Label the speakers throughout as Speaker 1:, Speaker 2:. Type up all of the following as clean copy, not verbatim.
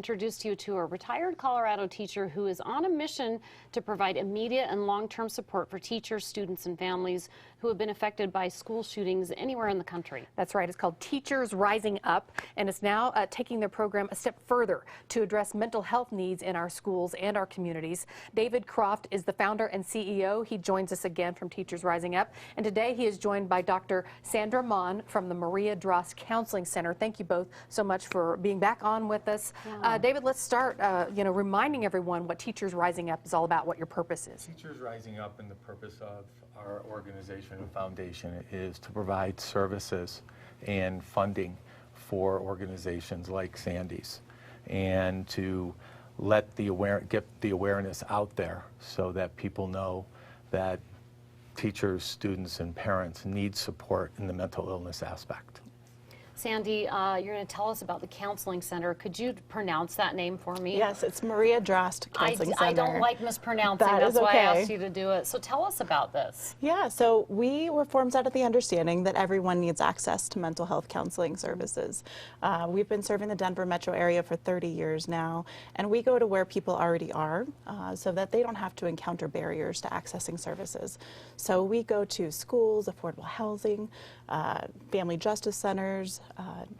Speaker 1: Introduce you to a retired Colorado teacher who is on a mission to provide immediate and long-term support for teachers, students, and families who have been affected by school shootings anywhere in the country.
Speaker 2: That's right. It's called Teachers Rising Up, and it's now taking their program a step further to address mental health needs in our schools and our communities. David Croft is the founder and CEO. He joins us again from Teachers Rising Up, and today he is joined by Dr. Sandra Mon from the Maria Drost Counseling Center. Thank you both so much for being back on with us. David, let's start, reminding everyone what Teachers Rising Up is all about, what your purpose is.
Speaker 3: Teachers Rising Up and the purpose of our organization and foundation is to provide services and funding for organizations like Sandy's, and to let get the awareness out there so that people know that teachers, students, and parents need support in the mental illness aspect.
Speaker 1: Sandy, you're going to tell us about the Counseling Center. Could you pronounce that name for me?
Speaker 4: Yes, it's Maria Drost Counseling Center.
Speaker 1: I don't like mispronouncing. That's why I asked you to do it. So tell us about this.
Speaker 4: Yeah, so we were formed out of the understanding that everyone needs access to mental health counseling services. We've been serving the Denver metro area for 30 years now, and we go to where people already are so that they don't have to encounter barriers to accessing services. So we go to schools, affordable housing, family justice centers,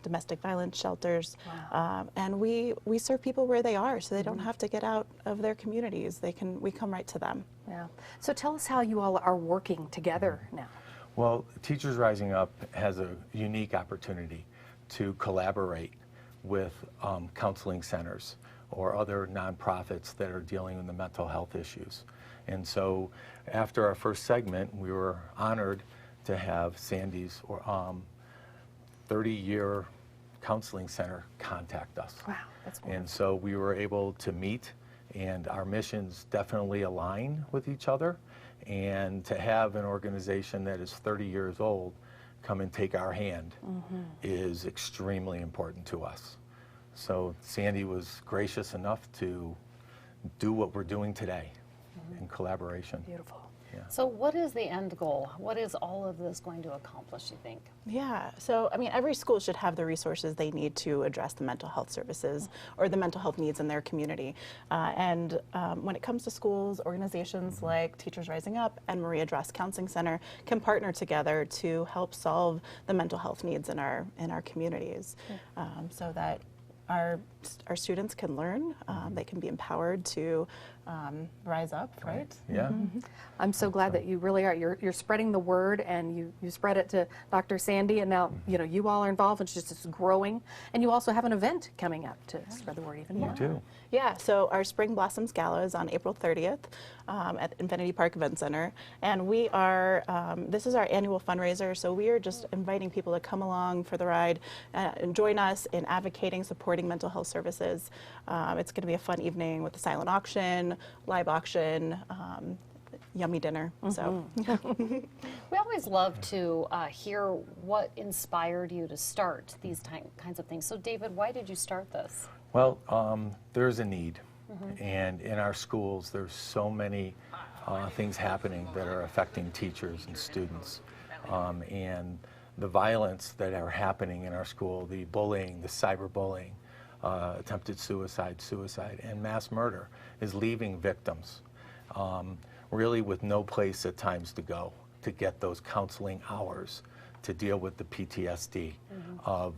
Speaker 4: domestic violence shelters, and we serve people where they are, so they don't have to get out of their communities. We come right to them.
Speaker 2: Yeah. So tell us how you all are working together now.
Speaker 3: Well, Teachers Rising Up has a unique opportunity to collaborate with counseling centers or other nonprofits that are dealing with the mental health issues. And so after our first segment, we were honored to have Sandy's 30-year counseling center contact us.
Speaker 2: Wow, that's wonderful.
Speaker 3: And so we were able to meet, and our missions definitely align with each other. And to have an organization that is 30 years old come and take our hand is extremely important to us. So Sandy was gracious enough to do what we're doing today in collaboration.
Speaker 2: Beautiful.
Speaker 3: Yeah.
Speaker 1: So what is the end goal? What is all of this going to accomplish, you think?
Speaker 4: Yeah, so I mean, every school should have the resources they need to address the mental health services or the mental health needs in their community. When it comes to schools, organizations like Teachers Rising Up and Maria Drost Counseling Center can partner together to help solve the mental health needs in our communities, so that our students can learn, they can be empowered to rise up, right?
Speaker 3: Yeah.
Speaker 2: I'm so glad that you really are. You're spreading the word, and you spread it to Dr. Sandy, and now you all are involved, and it's growing. And you also have an event coming up to spread the word even more.
Speaker 3: We do.
Speaker 4: Yeah, so our Spring Blossoms Gala is on April 30th at Infinity Park Event Center, and we are, this is our annual fundraiser, so we are just inviting people to come along for the ride and join us in advocating, supporting mental health services. It's going to be a fun evening with a silent auction, live auction, yummy dinner. So
Speaker 1: we always love to hear what inspired you to start these kinds of things. So David, why did you start this?
Speaker 3: Well, there's a need, and in our schools there's so many things happening that are affecting teachers and students, and the violence that are happening in our school, the bullying, the cyberbullying, attempted suicide, and mass murder is leaving victims really with no place at times to go to get those counseling hours to deal with the PTSD of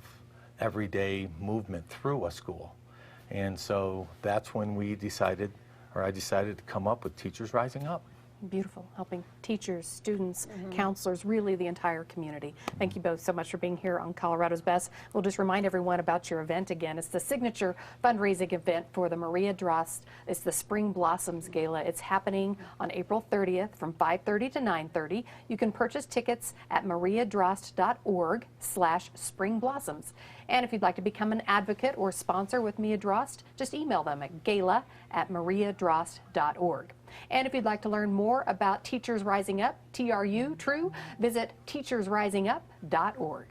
Speaker 3: everyday movement through a school. And so that's when I decided to come up with Teachers Rising Up.
Speaker 2: Beautiful, helping teachers, students, counselors, really the entire community. Thank you both so much for being here on Colorado's Best. We'll just remind everyone about your event again. It's the signature fundraising event for the Maria Drost. It's the Spring Blossoms Gala. It's happening on April 30th from 5:30 to 9:30. You can purchase tickets at mariadrost.org/springblossoms. And if you'd like to become an advocate or sponsor with Maria Drost, just email them at gala@mariadrost.org. And if you'd like to learn more about Teachers Rising Up, TRU, visit teachersrisingup.org.